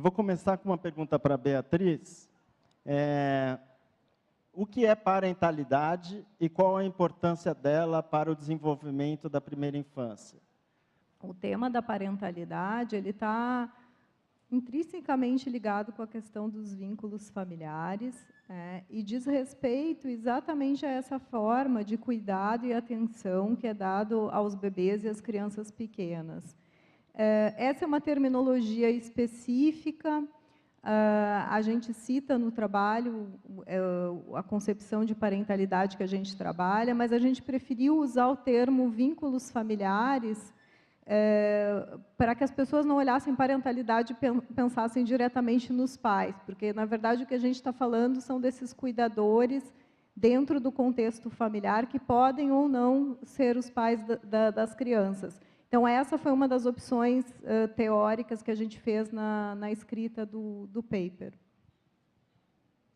Eu vou começar com uma pergunta para a Beatriz. O que é parentalidade e qual a importância dela para o desenvolvimento da primeira infância? O tema da parentalidade ele está intrinsecamente ligado com a questão dos vínculos familiares, e diz respeito exatamente a essa forma de cuidado e atenção que é dado aos bebês e às crianças pequenas. Essa é uma terminologia específica, a gente cita no trabalho a concepção de parentalidade que a gente trabalha, mas a gente preferiu usar o termo vínculos familiares para que as pessoas não olhassem parentalidade e pensassem diretamente nos pais, porque, na verdade, o que a gente está falando são desses cuidadores dentro do contexto familiar que podem ou não ser os pais das crianças. Então, essa foi uma das opções teóricas que a gente fez na escrita do paper.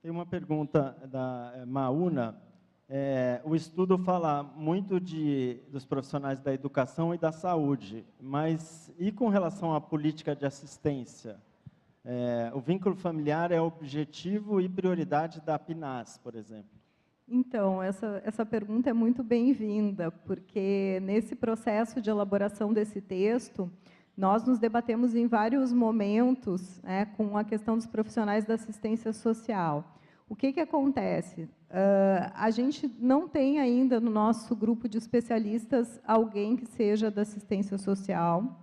Tem uma pergunta da Maúna. O estudo fala muito dos profissionais da educação e da saúde, mas e com relação à política de assistência? O vínculo familiar é objetivo e prioridade da PNAS, por exemplo. Então, essa pergunta é muito bem-vinda, porque nesse processo de elaboração desse texto, nós nos debatemos em vários momentos com a questão dos profissionais da assistência social. O que acontece? A gente não tem ainda no nosso grupo de especialistas alguém que seja da assistência social.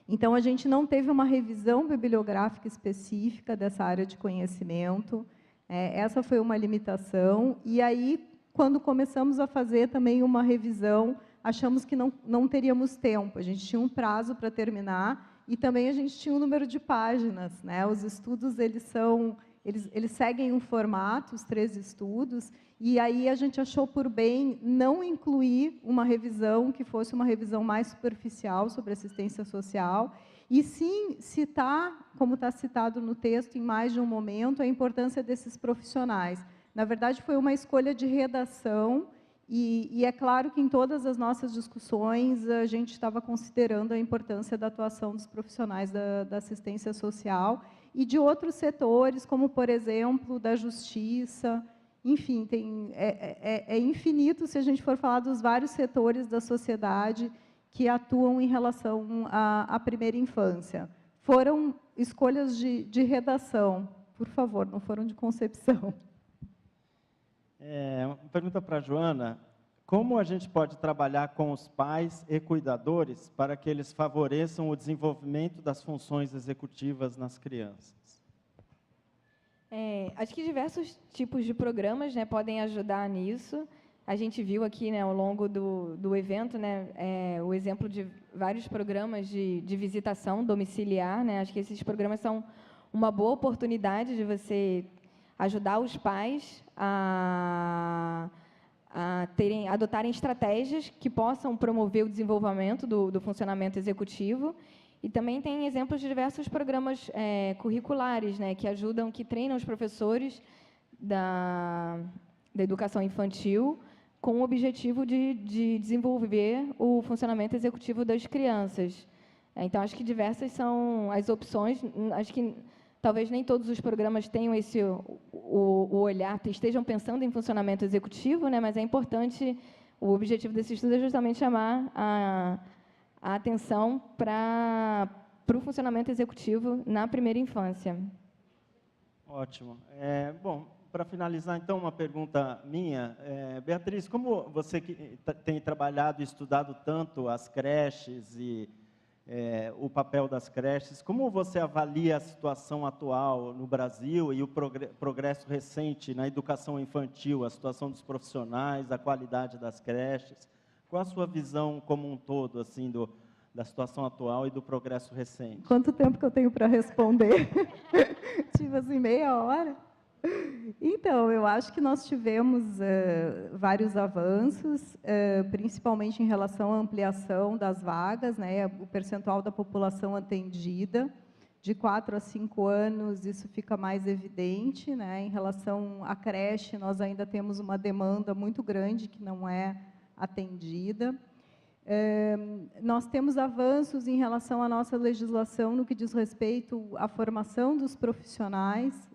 Então, a gente não teve uma revisão bibliográfica específica dessa área de conhecimento. Essa foi uma limitação. E aí, quando começamos a fazer também uma revisão, achamos que não teríamos tempo. A gente tinha um prazo para terminar e também a gente tinha um número de páginas. Os estudos eles seguem um formato, os 3 estudos, e aí a gente achou por bem não incluir uma revisão que fosse uma revisão mais superficial sobre assistência social, e sim citar, como está citado no texto, em mais de um momento, a importância desses profissionais. Na verdade, foi uma escolha de redação, e é claro que em todas as nossas discussões a gente estava considerando a importância da atuação dos profissionais da assistência social e de outros setores, como, por exemplo, da justiça. Enfim, é infinito se a gente for falar dos vários setores da sociedade que atuam em relação à primeira infância. Foram escolhas de redação, por favor, não foram de concepção. Uma pergunta para a Joana. Como a gente pode trabalhar com os pais e cuidadores para que eles favoreçam o desenvolvimento das funções executivas nas crianças? Acho que diversos tipos de programas podem ajudar nisso. A gente viu aqui, ao longo do evento, o exemplo de vários programas de visitação domiciliar. Acho que esses programas são uma boa oportunidade de você ajudar os pais a adotarem estratégias que possam promover o desenvolvimento do funcionamento executivo. E também tem exemplos de diversos programas curriculares, que ajudam, que treinam os professores da educação infantil com o objetivo de desenvolver o funcionamento executivo das crianças. Então, acho que diversas são as opções. Acho que talvez nem todos os programas tenham o olhar, estejam pensando em funcionamento executivo, mas é importante, o objetivo desse estudo é justamente chamar a atenção para o funcionamento executivo na primeira infância. Ótimo. Bom, para finalizar, então, uma pergunta minha. Beatriz, como você que tem trabalhado e estudado tanto as creches e o papel das creches, como você avalia a situação atual no Brasil e o progresso recente na educação infantil, a situação dos profissionais, a qualidade das creches? Qual a sua visão como um todo, assim, da situação atual e do progresso recente? Quanto tempo que eu tenho para responder? Tipo assim, meia hora? Então, eu acho que nós tivemos vários avanços, principalmente em relação à ampliação das vagas, o percentual da população atendida. De 4 a 5 anos, isso fica mais evidente. Em relação à creche, nós ainda temos uma demanda muito grande que não é atendida. Nós temos avanços em relação à nossa legislação no que diz respeito à formação dos profissionais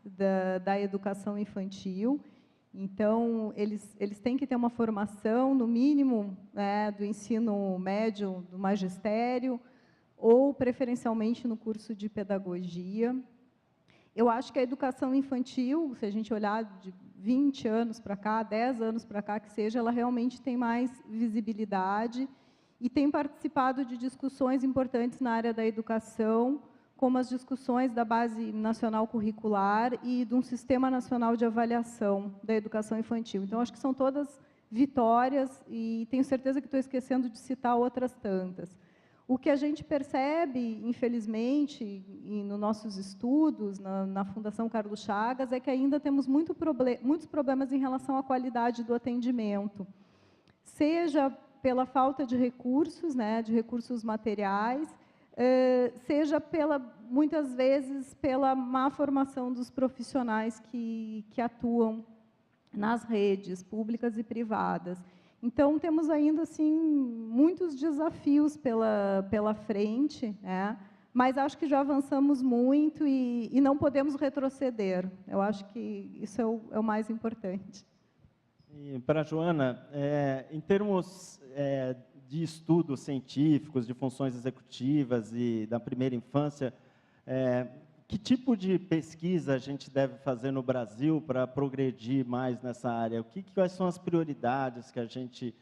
da educação infantil. Então, eles têm que ter uma formação, no mínimo, do ensino médio, do magistério, ou, preferencialmente, no curso de pedagogia. Eu acho que a educação infantil, se a gente olhar de 20 anos para cá, 10 anos para cá, que seja, ela realmente tem mais visibilidade e tem participado de discussões importantes na área da educação, como as discussões da Base Nacional Curricular e de um Sistema Nacional de Avaliação da Educação Infantil. Então, acho que são todas vitórias e tenho certeza que estou esquecendo de citar outras tantas. O que a gente percebe, infelizmente, nos nossos estudos, na Fundação Carlos Chagas, é que ainda temos muitos problemas em relação à qualidade do atendimento, seja pela falta de recursos, de recursos materiais, seja muitas vezes pela má formação dos profissionais que atuam nas redes públicas e privadas. Então, temos ainda assim muitos desafios pela frente, mas acho que já avançamos muito e não podemos retroceder. Eu acho que isso é o mais importante. E para a Joana, em termos de estudos científicos, de funções executivas e da primeira infância, que tipo de pesquisa a gente deve fazer no Brasil para progredir mais nessa área? Quais são as prioridades que a gente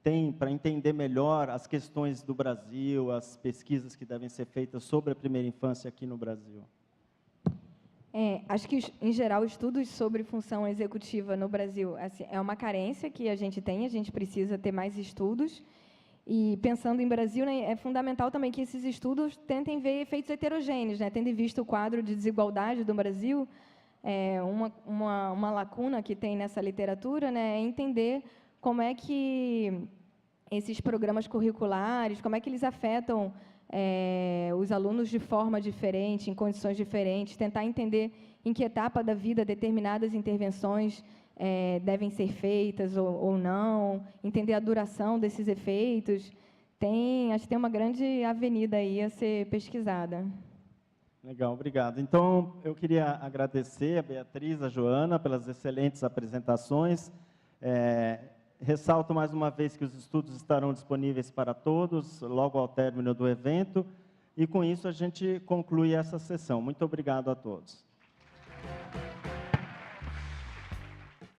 tem para entender melhor as questões do Brasil, as pesquisas que devem ser feitas sobre a primeira infância aqui no Brasil? Acho que, em geral, estudos sobre função executiva no Brasil assim, é uma carência que a gente tem, a gente precisa ter mais estudos. E, pensando em Brasil, é fundamental também que esses estudos tentem ver efeitos heterogêneos, tendo visto o quadro de desigualdade do Brasil, uma lacuna que tem nessa literatura é entender como é que esses programas curriculares, como é que eles afetam os alunos de forma diferente, em condições diferentes, tentar entender em que etapa da vida determinadas intervenções devem ser feitas ou não, entender a duração desses efeitos. Acho que tem uma grande avenida aí a ser pesquisada. Legal, obrigado. Então, eu queria agradecer a Beatriz, a Joana, pelas excelentes apresentações. Ressalto mais uma vez que os estudos estarão disponíveis para todos, logo ao término do evento, e com isso a gente conclui essa sessão. Muito obrigado a todos.